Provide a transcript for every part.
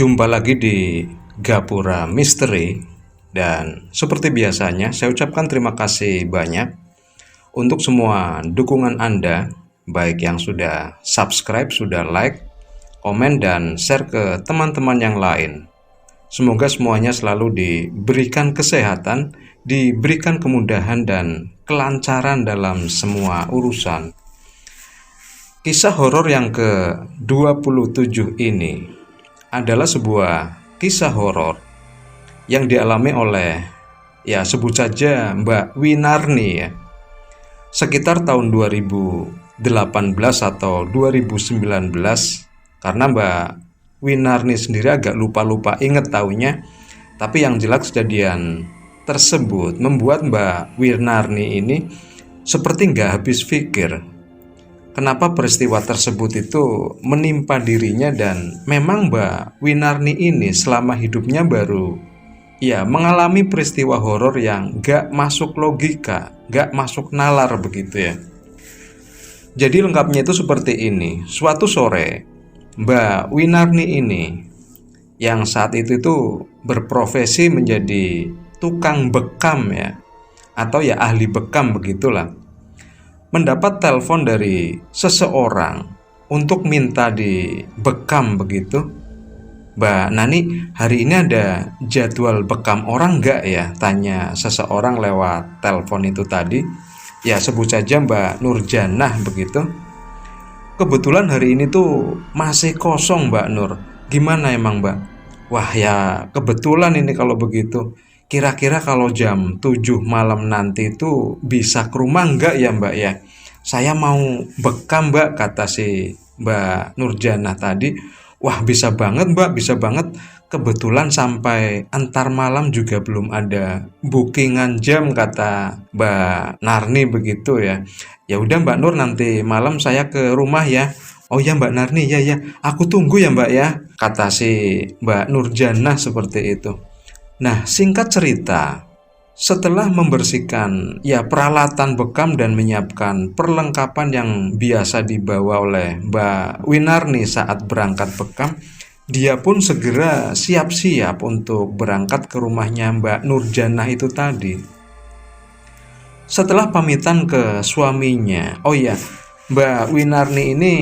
Jumpa lagi di Gapura Misteri, dan seperti biasanya saya ucapkan terima kasih banyak untuk semua dukungan Anda, baik yang sudah subscribe, sudah like, komen, dan share ke teman-teman yang lain. Semoga semuanya selalu diberikan kesehatan, diberikan kemudahan dan kelancaran dalam semua urusan. Kisah horor yang ke-27 ini adalah sebuah kisah horor yang dialami oleh, ya sebut saja, Mbak Winarni ya. Sekitar tahun 2018 atau 2019, karena Mbak Winarni sendiri agak lupa-lupa inget tahunnya, tapi yang jelas kejadian tersebut membuat Mbak Winarni ini seperti nggak habis pikir kenapa peristiwa tersebut itu menimpa dirinya, dan memang Mbak Winarni ini selama hidupnya baru mengalami peristiwa horor yang gak masuk logika, gak masuk nalar begitu ya. Jadi lengkapnya itu seperti ini. Suatu sore Mbak Winarni ini yang saat itu berprofesi menjadi tukang bekam ya, atau ya ahli bekam begitulah, mendapat telepon dari seseorang untuk minta dibekam begitu. Mbak Nani, hari ini ada jadwal bekam orang nggak ya? Tanya seseorang lewat telepon itu tadi. Ya sebut saja Mbak Nurjanah begitu. Kebetulan hari ini tuh masih kosong Mbak Nur. Gimana emang Mbak? Wah ya kebetulan ini kalau begitu. Kira-kira kalau jam 7 malam nanti itu bisa ke rumah enggak ya Mbak ya? Saya mau bekam Mbak, kata si Mbak Nurjanah tadi. Wah bisa banget Mbak, bisa banget. Kebetulan sampai antar malam juga belum ada bookingan jam, kata Mbak Narni begitu ya. Ya udah Mbak Nur, nanti malam saya ke rumah ya. Oh ya Mbak Narni, ya aku tunggu ya Mbak ya, kata si Mbak Nurjanah seperti itu. Nah, singkat cerita, setelah membersihkan peralatan bekam dan menyiapkan perlengkapan yang biasa dibawa oleh Mbak Winarni saat berangkat bekam, dia pun segera siap-siap untuk berangkat ke rumahnya Mbak Nurjanah itu tadi. Setelah pamitan ke suaminya, Mbak Winarni ini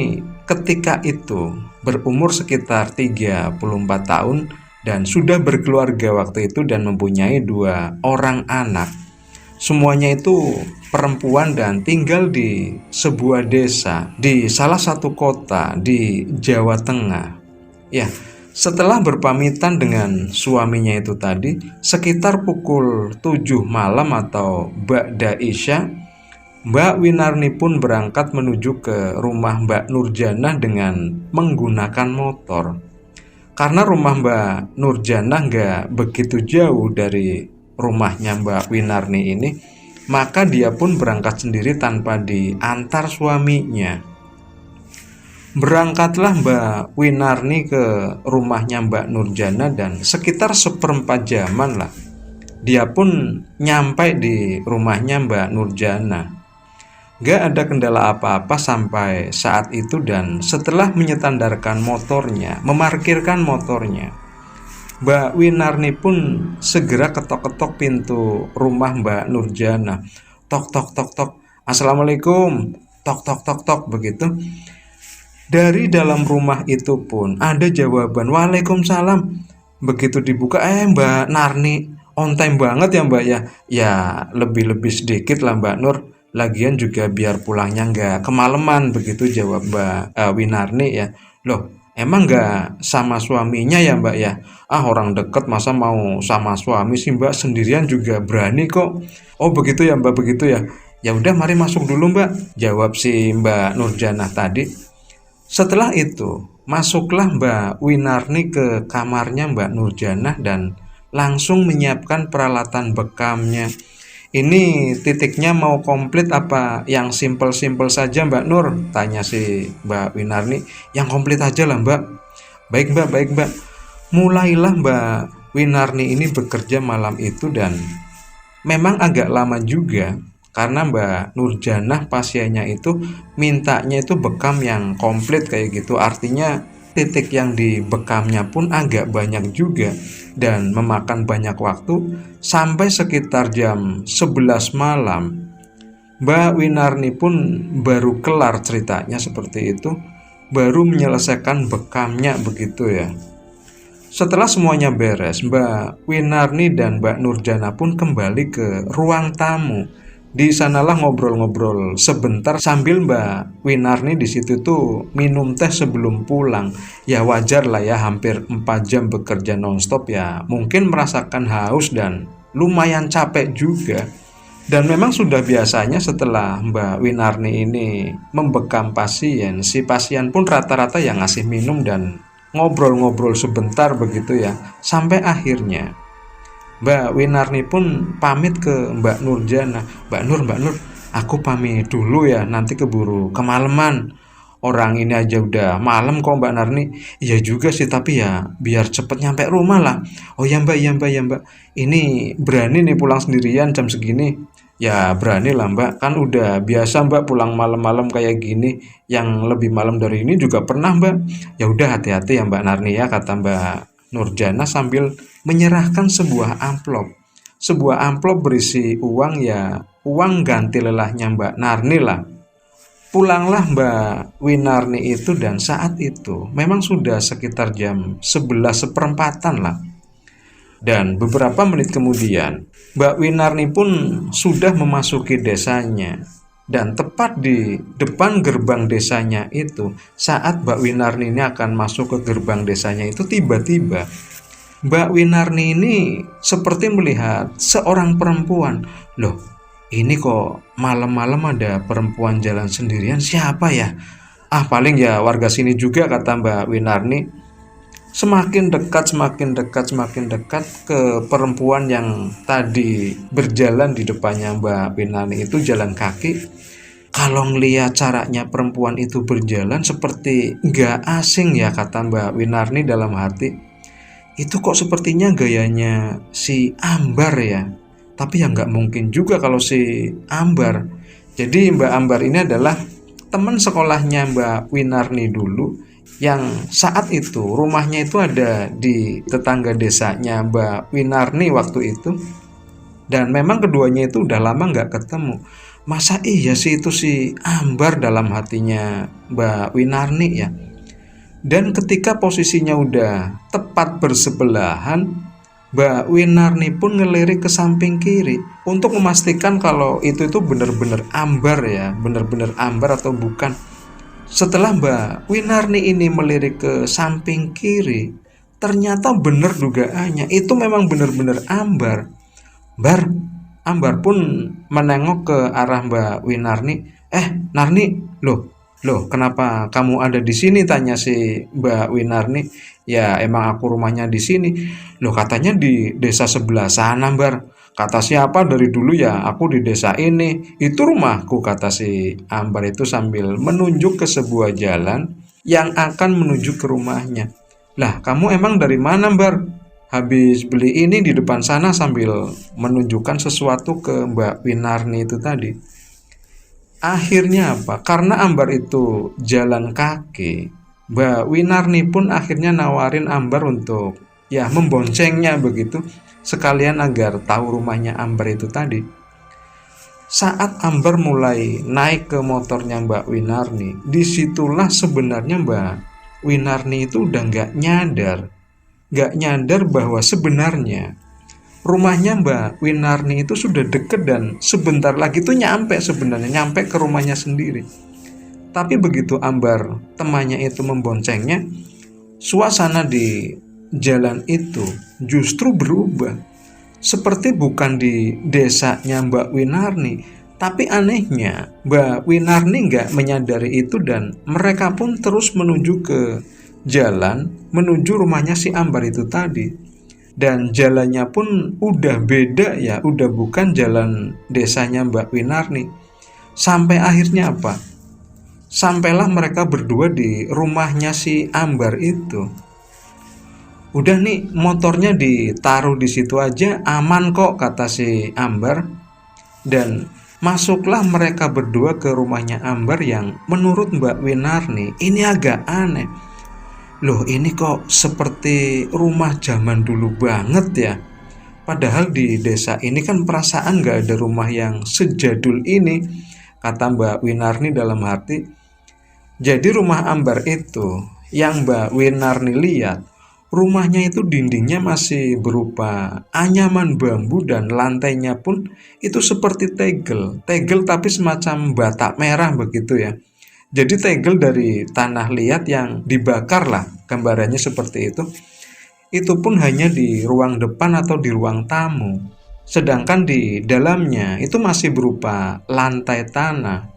ketika itu berumur sekitar 34 tahun dan sudah berkeluarga waktu itu dan mempunyai 2 orang anak. Semuanya itu perempuan dan tinggal di sebuah desa di salah satu kota di Jawa Tengah. Ya, setelah berpamitan dengan suaminya itu tadi, sekitar pukul 7 malam atau ba'da isya, Mbak Winarni pun berangkat menuju ke rumah Mbak Nurjanah dengan menggunakan motor. Karena rumah Mbak Nurjanah nggak begitu jauh dari rumahnya Mbak Winarni ini, maka dia pun berangkat sendiri tanpa diantar suaminya. Berangkatlah Mbak Winarni ke rumahnya Mbak Nurjanah dan sekitar 1/4 jaman lah dia pun nyampai di rumahnya Mbak Nurjanah. Gak ada kendala apa-apa sampai saat itu, dan setelah menyetandarkan motornya, memarkirkan motornya, Mbak Winarni pun segera ketok-ketok pintu rumah Mbak Nurjanah. Tok tok tok tok. Assalamualaikum. Tok tok tok tok begitu. Dari dalam rumah itu pun ada jawaban Waalaikumsalam. Begitu dibuka, Mbak Narni on time banget ya Mbak ya. Ya lebih-lebih sedikit lah Mbak Nur. Lagian juga biar pulangnya nggak kemalaman, begitu jawab Mbak Winarni ya. Loh, emang nggak sama suaminya ya Mbak ya? Orang deket masa mau sama suami sih Mbak, sendirian juga berani kok. Oh begitu ya Mbak, begitu ya. Ya udah mari masuk dulu Mbak, jawab si Mbak Nurjanah tadi. Setelah itu masuklah Mbak Winarni ke kamarnya Mbak Nurjanah dan langsung menyiapkan peralatan bekamnya. Ini titiknya mau komplit apa yang simpel-simpel saja Mbak Nur? Tanya si Mbak Winarni. Yang komplit aja lah Mbak. Baik Mbak, baik Mbak. Mulailah Mbak Winarni ini bekerja malam itu, dan memang agak lama juga karena Mbak Nurjanah pasiennya itu mintanya itu bekam yang komplit kayak gitu. Artinya titik yang dibekamnya pun agak banyak juga dan memakan banyak waktu. Sampai sekitar jam 11 malam Mbak Winarni pun baru kelar ceritanya seperti itu, baru menyelesaikan bekamnya begitu ya. Setelah semuanya beres, Mbak Winarni dan Mbak Nurjana pun kembali ke ruang tamu. Di sanalah ngobrol-ngobrol sebentar sambil Mbak Winarni di situ tuh minum teh sebelum pulang. Ya wajar lah ya, hampir 4 jam bekerja nonstop ya. Mungkin merasakan haus dan lumayan capek juga. Dan memang sudah biasanya setelah Mbak Winarni ini membekam pasien, si pasien pun rata-rata yang ngasih minum dan ngobrol-ngobrol sebentar begitu ya. Sampai akhirnya Mbak Winarni pun pamit ke Mbak Nurjana. Mbak Nur, aku pamit dulu ya, nanti keburu kemalaman. Orang ini aja udah malam kok Mbak Narni. Iya juga sih, tapi ya biar cepet nyampe rumah lah. Oh ya Mbak, ya Mbak. Ini berani nih pulang sendirian jam segini. Ya berani lah Mbak, kan udah biasa Mbak pulang malam-malam kayak gini. Yang lebih malam dari ini juga pernah Mbak. Ya udah hati-hati ya Mbak Narni ya, kata Mbak Nurjana sambil menyerahkan sebuah amplop. Sebuah amplop berisi uang, ya uang ganti lelahnya Mbak Narni lah. Pulanglah Mbak Winarni itu dan saat itu memang sudah sekitar jam 11 seperempatan lah. Dan beberapa menit kemudian Mbak Winarni pun sudah memasuki desanya. Dan tepat di depan gerbang desanya itu, saat Mbak Winarni ini akan masuk ke gerbang desanya itu, tiba-tiba Mbak Winarni ini seperti melihat seorang perempuan. Loh, ini kok malam-malam ada perempuan jalan sendirian, siapa ya? Ah paling ya warga sini juga, kata Mbak Winarni. Semakin dekat ke perempuan yang tadi berjalan di depannya Mbak Winarni itu jalan kaki. Kalau ngeliat caranya perempuan itu berjalan seperti gak asing ya, kata Mbak Winarni dalam hati. Itu kok sepertinya gayanya si Ambar ya. Tapi ya nggak mungkin juga kalau si Ambar. Jadi Mbak Ambar ini adalah teman sekolahnya Mbak Winarni dulu, yang saat itu rumahnya itu ada di tetangga desanya Mbak Winarni waktu itu. Dan memang keduanya itu udah lama nggak ketemu. Masa iya sih itu si Ambar, dalam hatinya Mbak Winarni ya. Dan ketika posisinya udah tepat bersebelahan, Mbak Winarni pun ngelirik ke samping kiri untuk memastikan kalau itu benar-benar Ambar ya, benar-benar Ambar atau bukan. Setelah Mbak Winarni ini melirik ke samping kiri, ternyata benar dugaannya, itu memang benar-benar Ambar. Ambar pun menengok ke arah Mbak Winarni. Narni, loh, kenapa kamu ada di sini? Tanya si Mbak Winarni. Ya emang aku rumahnya di sini. Loh, katanya di desa sebelah sana, Ambar. Kata siapa dari dulu ya aku di desa ini. Itu rumahku, kata si Ambar itu sambil menunjuk ke sebuah jalan yang akan menuju ke rumahnya. Lah, kamu emang dari mana, Ambar? Habis beli ini di depan sana, sambil menunjukkan sesuatu ke Mbak Winarni itu tadi. Akhirnya apa? Karena Ambar itu jalan kaki, Mbak Winarni pun akhirnya nawarin Ambar untuk ya memboncengnya begitu, sekalian agar tahu rumahnya Ambar itu tadi. Saat Ambar mulai naik ke motornya Mbak Winarni, disitulah sebenarnya Mbak Winarni itu udah gak nyadar bahwa sebenarnya rumahnya Mbak Winarni itu sudah deket dan sebentar lagi tuh nyampe ke rumahnya sendiri. Tapi begitu Ambar temannya itu memboncengnya, suasana di jalan itu justru berubah. Seperti bukan di desanya Mbak Winarni. Tapi anehnya Mbak Winarni gak menyadari itu dan mereka pun terus menuju ke jalan menuju rumahnya si Ambar itu tadi. Dan jalannya pun udah beda ya, udah bukan jalan desanya Mbak Winarni. Sampai akhirnya apa? Sampailah mereka berdua di rumahnya si Ambar itu. Udah nih, motornya ditaruh di situ aja, aman kok, kata si Ambar. Dan masuklah mereka berdua ke rumahnya Ambar yang menurut Mbak Winarni ini agak aneh. Loh, ini kok seperti rumah zaman dulu banget ya. Padahal di desa ini kan perasaan nggak ada rumah yang sejadul ini, kata Mbak Winarni dalam hati. Jadi rumah Ambar itu yang Mbak Winarni lihat, rumahnya itu dindingnya masih berupa anyaman bambu dan lantainya pun itu seperti tegel. Tegel tapi semacam batak merah begitu ya. Jadi tegel dari tanah liat yang dibakar lah, gambarannya seperti itu. Itu pun hanya di ruang depan atau di ruang tamu. Sedangkan di dalamnya itu masih berupa lantai tanah.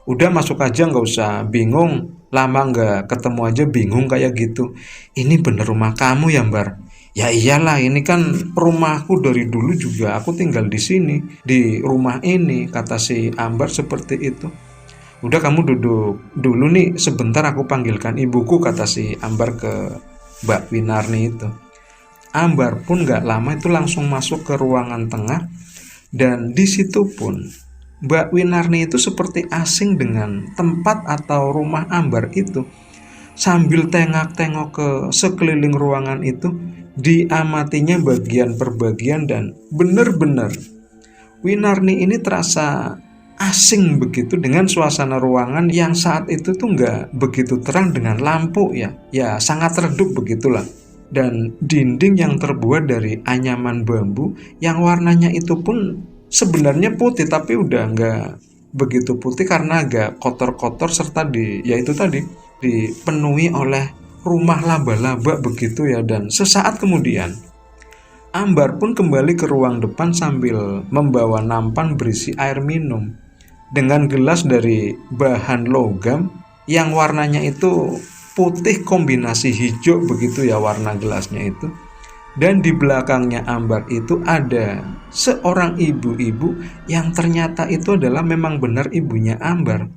Udah masuk aja, nggak usah bingung. Lama nggak ketemu aja bingung kayak gitu. Ini bener rumah kamu ya, Mbar? Ya iyalah, ini kan rumahku dari dulu juga. Aku tinggal di sini, di rumah ini, kata si Ambar seperti itu. Udah, kamu duduk dulu nih, sebentar aku panggilkan ibuku, kata si Ambar ke Mbak Winarni itu. Ambar pun gak lama itu langsung masuk ke ruangan tengah, dan di situ pun Mbak Winarni itu seperti asing dengan tempat atau rumah Ambar itu. Sambil tengok-tengok ke sekeliling ruangan itu, diamatinya bagian per bagian, dan benar-benar Winarni ini terasa asing begitu dengan suasana ruangan yang saat itu tuh nggak begitu terang dengan lampu ya sangat redup begitulah, dan dinding yang terbuat dari anyaman bambu yang warnanya itu pun sebenarnya putih tapi udah nggak begitu putih karena agak kotor-kotor, serta yaitu tadi dipenuhi oleh rumah laba-laba begitu ya. Dan sesaat kemudian Ambar pun kembali ke ruang depan sambil membawa nampan berisi air minum dengan gelas dari bahan logam yang warnanya itu putih kombinasi hijau begitu ya warna gelasnya itu. Dan di belakangnya Ambar itu ada seorang ibu-ibu yang ternyata itu adalah memang benar ibunya Ambar.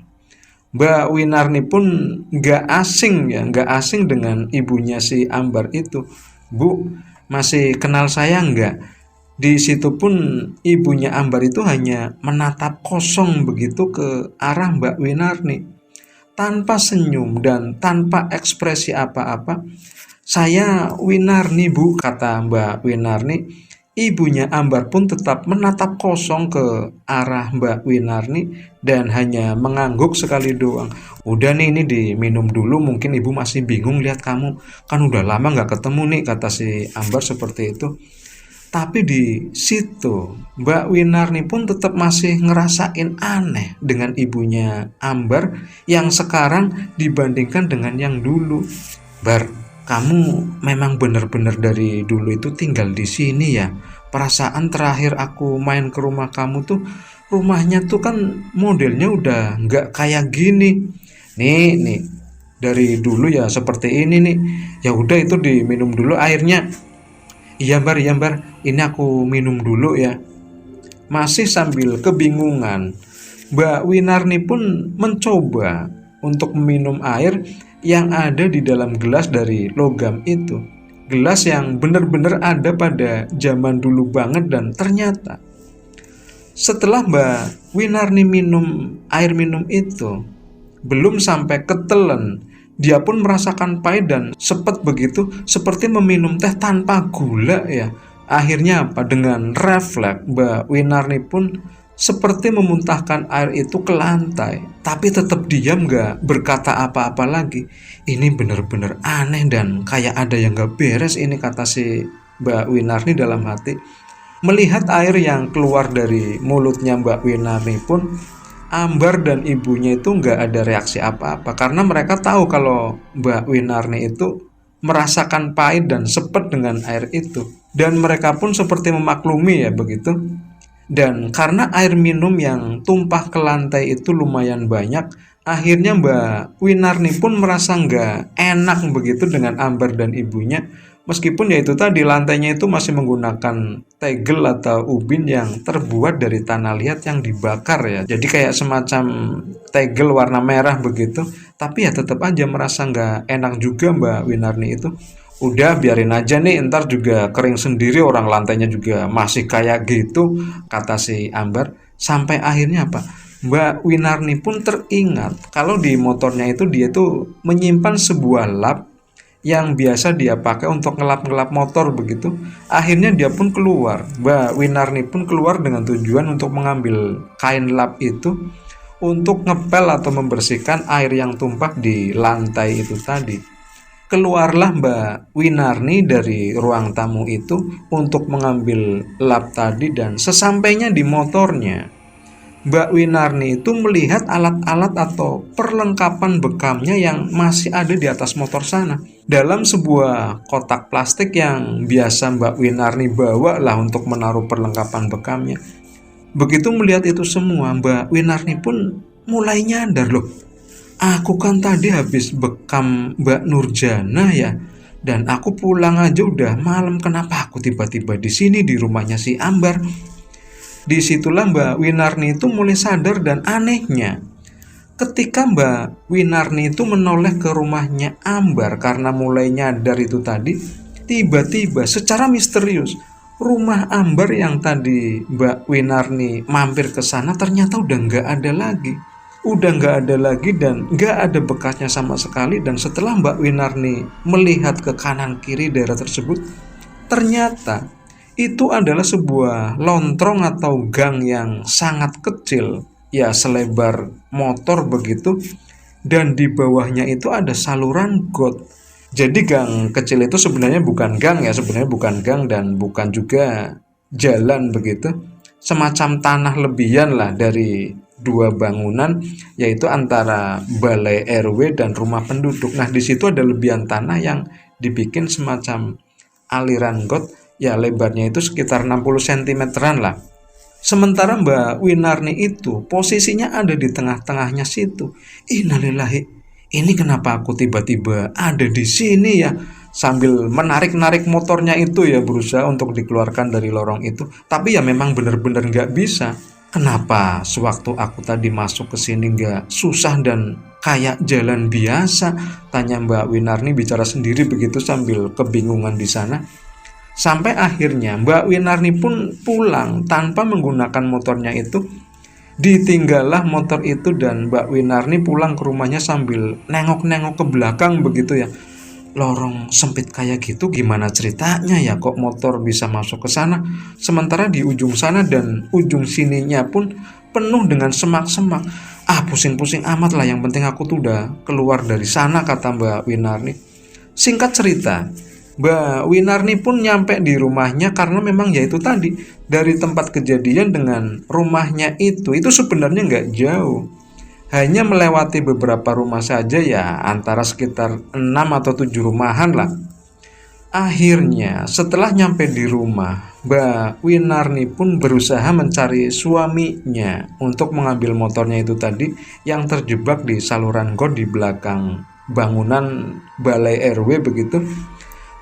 Mbak Winarni pun nggak asing dengan ibunya si Ambar itu. Bu, masih kenal saya nggak? Di situ pun ibunya Ambar itu hanya menatap kosong begitu ke arah Mbak Winarni, tanpa senyum dan tanpa ekspresi apa-apa. Saya Winarni, Bu, kata Mbak Winarni. Ibunya Ambar pun tetap menatap kosong ke arah Mbak Winarni dan hanya mengangguk sekali doang. Udah nih, ini diminum dulu, mungkin ibu masih bingung lihat kamu. Kan udah lama nggak ketemu nih, kata si Ambar seperti itu. Tapi di situ Mbak Winarni pun tetap masih ngerasain aneh dengan ibunya Ambar yang sekarang dibandingkan dengan yang dulu. Bar, kamu memang benar-benar dari dulu itu tinggal di sini ya? Perasaan terakhir aku main ke rumah kamu tuh rumahnya tuh kan modelnya udah nggak kayak gini. Nih, dari dulu ya seperti ini nih. Ya udah, itu diminum dulu airnya. Iya Mbar, ini aku minum dulu ya. Masih sambil kebingungan, Mbak Winarni pun mencoba untuk meminum air yang ada di dalam gelas dari logam itu. Gelas yang benar-benar ada pada zaman dulu banget. Dan ternyata setelah Mbak Winarni minum air minum itu, belum sampai ketelen, dia pun merasakan pahit dan sepet begitu, seperti meminum teh tanpa gula ya. Akhirnya apa? Dengan refleks Mbak Winarni pun seperti memuntahkan air itu ke lantai, tapi tetap diam, gak berkata apa-apa lagi. Ini benar-benar aneh dan kayak ada yang gak beres ini, kata si Mbak Winarni dalam hati. Melihat air yang keluar dari mulutnya Mbak Winarni pun, Ambar dan ibunya itu nggak ada reaksi apa-apa karena mereka tahu kalau Mbak Winarni itu merasakan pahit dan sepet dengan air itu, dan mereka pun seperti memaklumi ya begitu. Dan karena air minum yang tumpah ke lantai itu lumayan banyak, akhirnya Mbak Winarni pun merasa nggak enak begitu dengan Ambar dan ibunya. Meskipun ya itu tadi lantainya itu masih menggunakan tegel atau ubin yang terbuat dari tanah liat yang dibakar ya. Jadi kayak semacam tegel warna merah begitu. Tapi ya tetap aja merasa nggak enak juga Mbak Winarni itu. Udah, biarin aja nih, ntar juga kering sendiri, orang lantainya juga masih kayak gitu, kata si Ambar. Sampai akhirnya apa? Mbak Winarni pun teringat kalau di motornya itu dia tuh menyimpan sebuah lap yang biasa dia pakai untuk ngelap-ngelap motor begitu. Akhirnya dia pun keluar, Mbak Winarni pun keluar dengan tujuan untuk mengambil kain lap itu untuk ngepel atau membersihkan air yang tumpah di lantai itu tadi. Keluarlah Mbak Winarni dari ruang tamu itu untuk mengambil lap tadi, dan sesampainya di motornya, Mbak Winarni itu melihat alat-alat atau perlengkapan bekamnya yang masih ada di atas motor sana. Dalam sebuah kotak plastik yang biasa Mbak Winarni bawa lah untuk menaruh perlengkapan bekamnya. Begitu melihat itu semua, Mbak Winarni pun mulai nyadar, loh, aku kan tadi habis bekam Mbak Nurjana ya. Dan aku pulang aja udah malam, kenapa aku tiba-tiba di sini di rumahnya si Ambar? Disitulah Mbak Winarni itu mulai sadar, dan anehnya ketika Mbak Winarni itu menoleh ke rumahnya Ambar karena mulai nyadar itu tadi, tiba-tiba secara misterius rumah Ambar yang tadi Mbak Winarni mampir ke sana ternyata udah nggak ada lagi. Udah nggak ada lagi dan nggak ada bekasnya sama sekali. Dan setelah Mbak Winarni melihat ke kanan kiri daerah tersebut, ternyata itu adalah sebuah lontrong atau gang yang sangat kecil, ya selebar motor begitu, dan di bawahnya itu ada saluran got. Jadi gang kecil itu sebenarnya bukan gang ya, sebenarnya bukan gang dan bukan juga jalan begitu. Semacam tanah lebihan lah dari dua bangunan, yaitu antara balai RW dan rumah penduduk. Nah, di situ ada lebihan tanah yang dibikin semacam aliran got. Ya lebarnya itu sekitar 60 cm-an lah. Sementara Mbak Winarni itu posisinya ada di tengah-tengahnya situ. Innalillahi, ini kenapa aku tiba-tiba ada di sini ya? Sambil menarik-narik motornya itu ya, berusaha untuk dikeluarkan dari lorong itu. Tapi ya memang benar-benar nggak bisa. Kenapa sewaktu aku tadi masuk ke sini nggak susah dan kayak jalan biasa? Tanya Mbak Winarni bicara sendiri begitu sambil kebingungan di sana. Sampai akhirnya Mbak Winarni pun pulang tanpa menggunakan motornya itu. Ditinggallah motor itu dan Mbak Winarni pulang ke rumahnya sambil nengok-nengok ke belakang begitu ya. Lorong sempit kayak gitu gimana ceritanya ya, kok motor bisa masuk ke sana? Sementara di ujung sana dan ujung sininya pun penuh dengan semak-semak. Pusing-pusing amat lah, yang penting aku tuh udah keluar dari sana, kata Mbak Winarni. Singkat cerita, Mbak Winarni pun nyampe di rumahnya karena memang ya itu tadi, dari tempat kejadian dengan rumahnya itu sebenarnya nggak jauh. Hanya melewati beberapa rumah saja ya, antara sekitar 6 atau 7 rumahan lah. Akhirnya setelah nyampe di rumah, Mbak Winarni pun berusaha mencari suaminya untuk mengambil motornya itu tadi yang terjebak di saluran got di belakang bangunan balai RW begitu.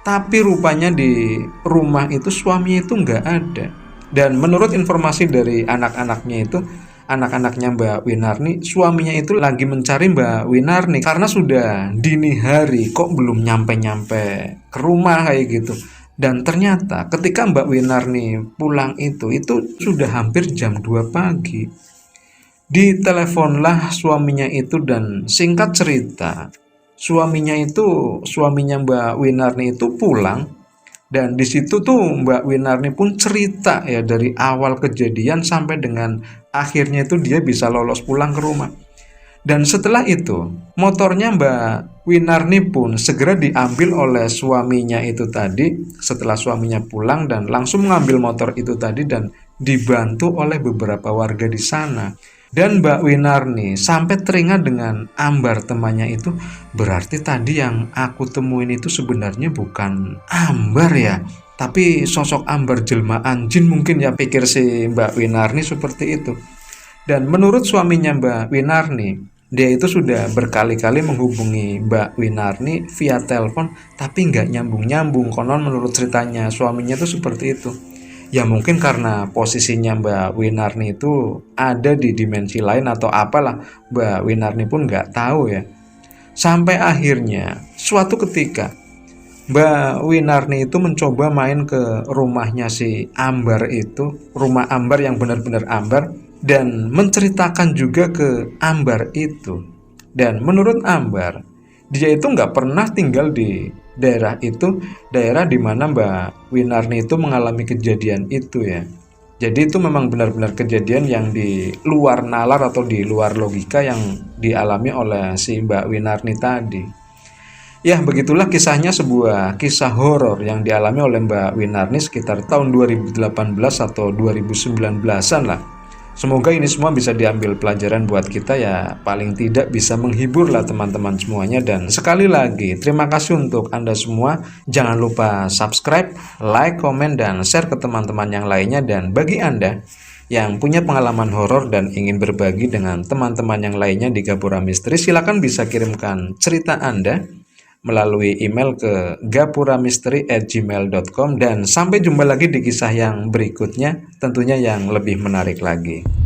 Tapi rupanya di rumah itu suaminya itu nggak ada. Dan menurut informasi dari anak-anaknya itu, anak-anaknya Mbak Winarni, suaminya itu lagi mencari Mbak Winarni karena sudah dini hari kok belum nyampe-nyampe ke rumah kayak gitu. Dan ternyata ketika Mbak Winarni pulang itu sudah hampir jam 2 pagi. Diteleponlah suaminya itu dan singkat cerita, suaminya Mbak Winarni itu pulang, dan di situ tuh Mbak Winarni pun cerita ya dari awal kejadian sampai dengan akhirnya itu dia bisa lolos pulang ke rumah. Dan setelah itu motornya Mbak Winarni pun segera diambil oleh suaminya itu tadi setelah suaminya pulang, dan langsung mengambil motor itu tadi dan dibantu oleh beberapa warga di sana. Dan Mbak Winarni sampai teringat dengan Ambar temannya itu, berarti tadi yang aku temuin itu sebenarnya bukan Ambar ya, tapi sosok Ambar jelmaan jin mungkin ya, pikir si Mbak Winarni seperti itu. Dan menurut suaminya Mbak Winarni, dia itu sudah berkali-kali menghubungi Mbak Winarni via telepon tapi nggak nyambung-nyambung. Konon menurut ceritanya suaminya itu seperti itu. Ya mungkin karena posisinya Mbak Winarni itu ada di dimensi lain atau apalah, Mbak Winarni pun nggak tahu ya. Sampai akhirnya suatu ketika Mbak Winarni itu mencoba main ke rumahnya si Ambar itu, rumah Ambar yang benar-benar Ambar, dan menceritakan juga ke Ambar itu. Dan menurut Ambar, dia itu nggak pernah tinggal di daerah itu daerah di mana Mbak Winarni itu mengalami kejadian itu ya. Jadi itu memang benar-benar kejadian yang di luar nalar atau di luar logika yang dialami oleh si Mbak Winarni tadi. Ya, begitulah kisahnya, sebuah kisah horor yang dialami oleh Mbak Winarni sekitar tahun 2018 atau 2019-an lah. Semoga ini semua bisa diambil pelajaran buat kita ya, paling tidak bisa menghibur lah teman-teman semuanya. Dan sekali lagi, terima kasih untuk Anda semua. Jangan lupa subscribe, like, komen, dan share ke teman-teman yang lainnya. Dan bagi Anda yang punya pengalaman horor dan ingin berbagi dengan teman-teman yang lainnya di Gapura Misteri, silakan bisa kirimkan cerita Anda melalui email ke gapuramisteri@gmail.com. Dan sampai jumpa lagi di kisah yang berikutnya, tentunya yang lebih menarik lagi.